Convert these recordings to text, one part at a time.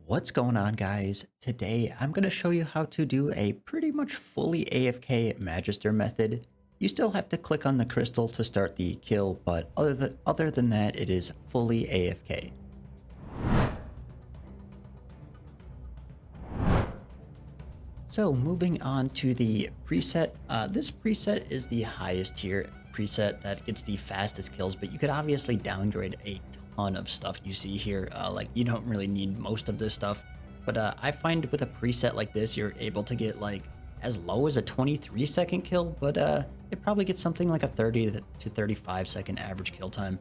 What's going on, guys? Today I'm going to show you how to do a pretty much fully AFK Magister method. You still have to click on the crystal to start the kill, but other than that, it is fully AFK. So moving on to the preset, this preset is the highest tier preset that gets the fastest kills, but you could obviously downgrade a ton of stuff you see here. Like you don't really need most of this stuff, but I find with a preset like this, you're able to get like as low as a 23-second kill, but it probably gets something like a 30 to 35-second average kill time.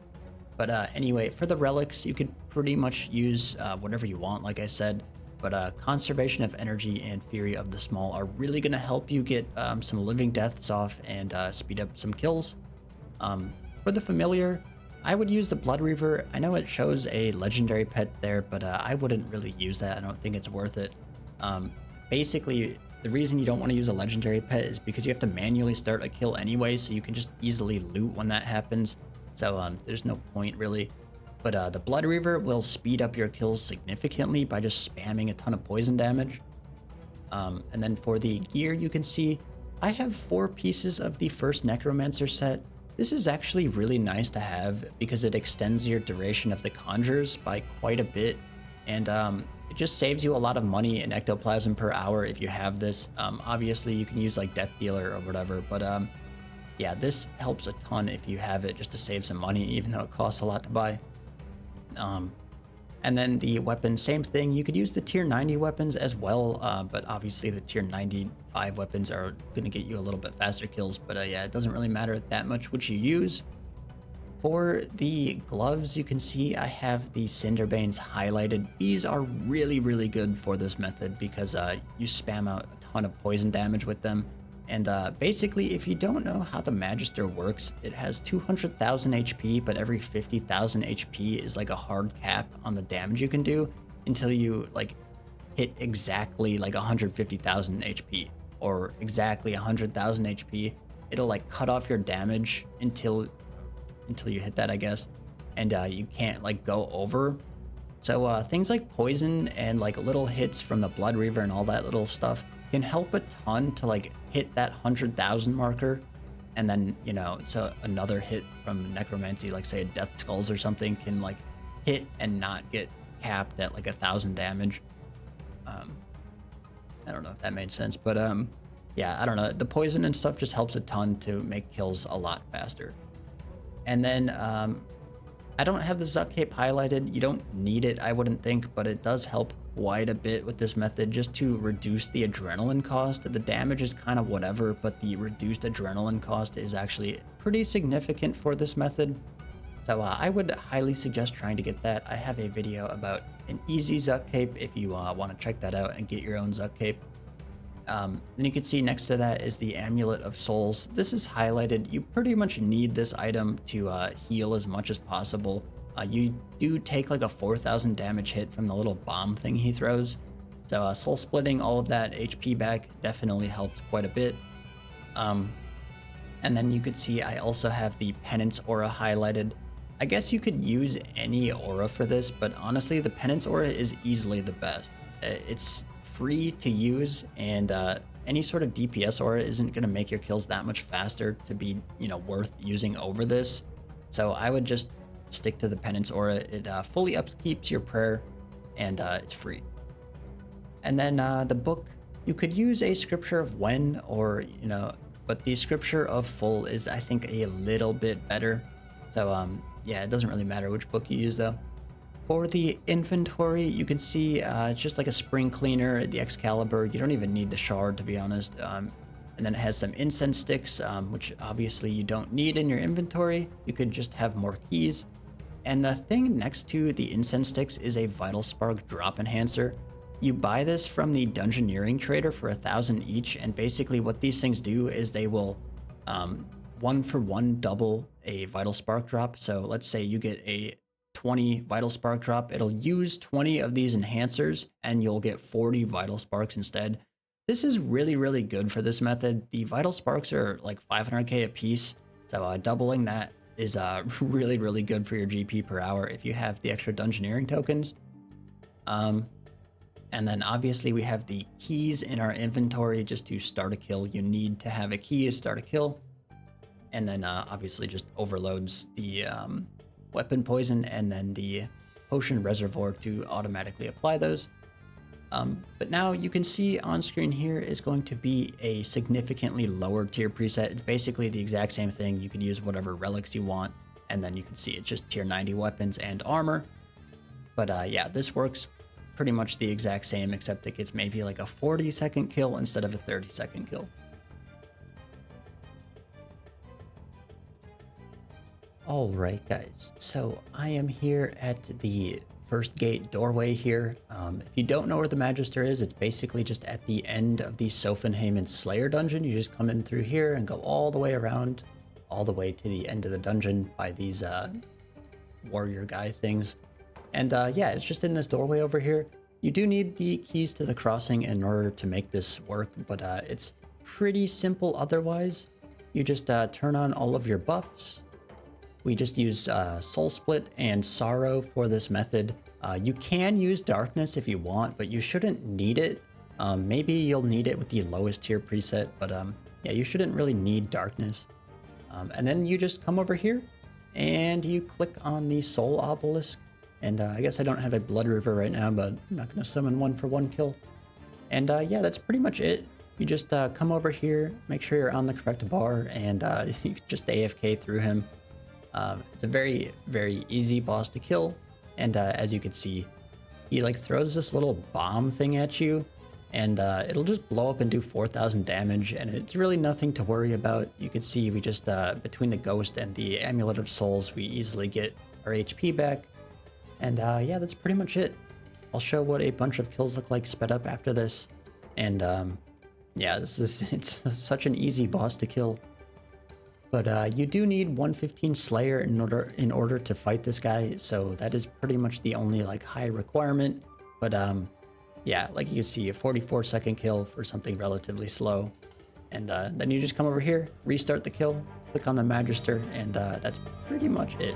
But anyway, for the relics, you could pretty much use whatever you want, like I said. But Conservation of Energy and Fury of the Small are really going to help you get some living deaths off and speed up some kills. For the familiar, I would use the Blood Reaver. I know it shows a legendary pet there, but I wouldn't really use that. I don't think it's worth it. Basically, the reason you don't want to use a legendary pet is because you have to manually start a kill anyway, so you can just easily loot when that happens. So there's no point really. But the Blood Reaver will speed up your kills significantly by just spamming a ton of poison damage. And then for the gear, you can see I have 4 pieces of the first Necromancer set. This is actually really nice to have because it extends your duration of the conjures by quite a bit. And it just saves you a lot of money in ectoplasm per hour if you have this. Obviously, you can use like Death Dealer or whatever, but yeah, this helps a ton if you have it just to save some money, even though it costs a lot to buy. And then the weapon, same thing. You could use the tier 90 weapons as well, but obviously the tier 95 weapons are going to get you a little bit faster kills. But yeah, it doesn't really matter that much which you use. For the gloves, you can see I have the Cinderbanes highlighted. These are really, really good for this method because you spam out a ton of poison damage with them. And basically, if you don't know how the Magister works, it has 200,000 HP, but every 50,000 HP is like a hard cap on the damage you can do until you like hit exactly like 150,000 HP or exactly 100,000 HP. It'll like cut off your damage until you hit that, I guess, and you can't like go over. So things like poison and like little hits from the Blood Reaver and all that little stuff can help a ton to like hit that 100,000 marker. And then, you know, so another hit from Necromancy, like say a Death Skulls or something, can like hit and not get capped at like 1,000 damage. I don't know if that made sense, but yeah, I don't know. The poison and stuff just helps a ton to make kills a lot faster. And then I don't have the Zuck Cape highlighted. You don't need it, I wouldn't think, but it does help quite a bit with this method just to reduce the adrenaline cost. The damage is kind of whatever, but the reduced adrenaline cost is actually pretty significant for this method. So I would highly suggest trying to get that. I have a video about an easy Zuck Cape if you want to check that out and get your own Zuck Cape. Then you can see next to that is the Amulet of Souls. This is highlighted. You pretty much need this item to heal as much as possible. You do take like a 4,000 damage hit from the little bomb thing he throws. So soul splitting all of that HP back definitely helps quite a bit. And then you could see I also have the Penance Aura highlighted. I guess you could use any aura for this, but honestly, the Penance Aura is easily the best. It's free to use, and any sort of DPS aura isn't going to make your kills that much faster to be, you know, worth using over this. So I would just stick to the Penance Aura. It fully upkeeps your prayer, and it's free. And then the book, you could use a Scripture of When, or, you know, but the Scripture of Full is, I think, a little bit better. So yeah, it doesn't really matter which book you use though. For the inventory, you can see it's just like a spring cleaner, the Excalibur. You don't even need the shard, to be honest. And then it has some incense sticks, which obviously you don't need in your inventory. You could just have more keys. And the thing next to the incense sticks is a Vital Spark drop enhancer. You buy this from the Dungeoneering trader for 1,000 each, and basically what these things do is they will 1-for-1 double a Vital Spark drop. So let's say you get a 20 Vital Spark drop, it'll use 20 of these enhancers and you'll get 40 Vital Sparks instead. This is really, really good for this method. The Vital Sparks are like 500k a piece, so doubling that is really, really good for your GP per hour if you have the extra Dungeoneering tokens. And then obviously we have the keys in our inventory just to start a kill. You need to have a key to start a kill. And then obviously just overloads the weapon poison and then the potion reservoir to automatically apply those. But now you can see on screen here is going to be a significantly lower tier preset. It's basically the exact same thing. You can use whatever relics you want, and then you can see it's just tier 90 weapons and armor. But yeah, this works pretty much the exact same, except it gets maybe like a 40-second kill instead of a 30-second kill. Alright guys, so I am here at the first gate doorway here. If you don't know where the Magister is, it's basically just at the end of the Sophenheimen Slayer dungeon. You just come in through here and go all the way around, all the way to the end of the dungeon by these warrior guy things. And yeah, it's just in this doorway over here. You do need the keys to the crossing in order to make this work, but it's pretty simple otherwise. You just turn on all of your buffs. We just use Soul Split and Sorrow for this method. You can use Darkness if you want, but you shouldn't need it. Maybe you'll need it with the lowest tier preset, but yeah, you shouldn't really need Darkness. And then you just come over here and you click on the Soul Obelisk. And I guess I don't have a Blood River right now, but I'm not going to summon one for one kill. And yeah, that's pretty much it. You just come over here, make sure you're on the correct bar, and you just AFK through him. It's a very, very easy boss to kill. And as you can see, he like throws this little bomb thing at you, and it'll just blow up and do 4,000 damage. And it's really nothing to worry about. You can see we just, between the Ghost and the Amulet of Souls, we easily get our HP back. And yeah, that's pretty much it. I'll show what a bunch of kills look like sped up after this. And yeah, it's such an easy boss to kill. But you do need 115 Slayer in order to fight this guy, so that is pretty much the only like high requirement. But yeah, like you can see, a 44-second kill for something relatively slow. And then you just come over here, restart the kill, click on the Magister, and that's pretty much it.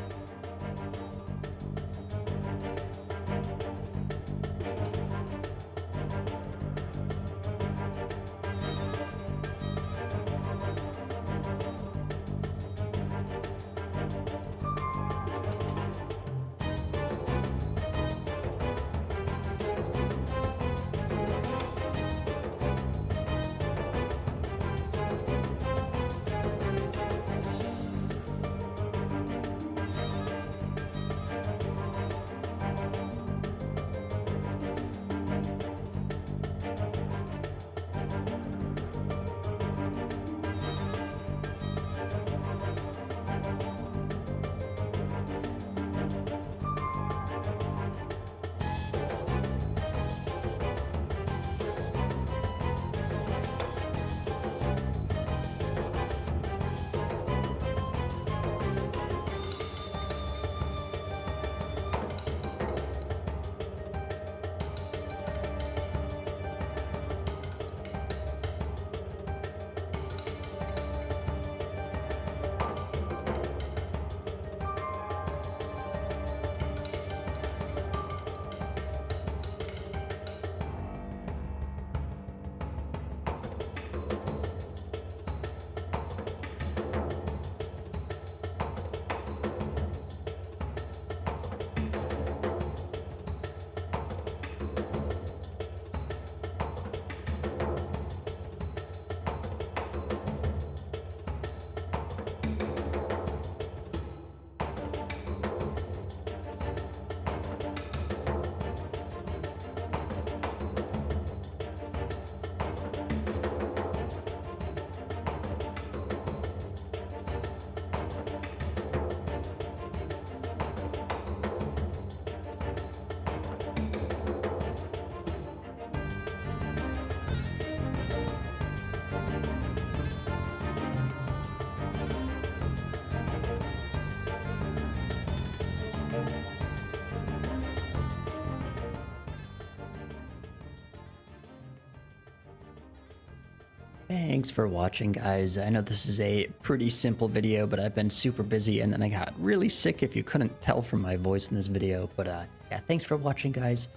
Thanks for watching, guys. I know this is a pretty simple video, but I've been super busy and then I got really sick if you couldn't tell from my voice in this video. But yeah, thanks for watching, guys.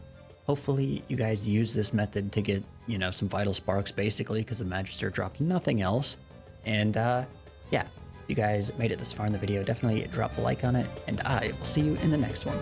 hopefully you guys use this method to get, you know, some vital sparks basically, because the Magister dropped nothing else. And yeah, if you guys made it this far in the video, definitely drop a like on it, and I will see you in the next one.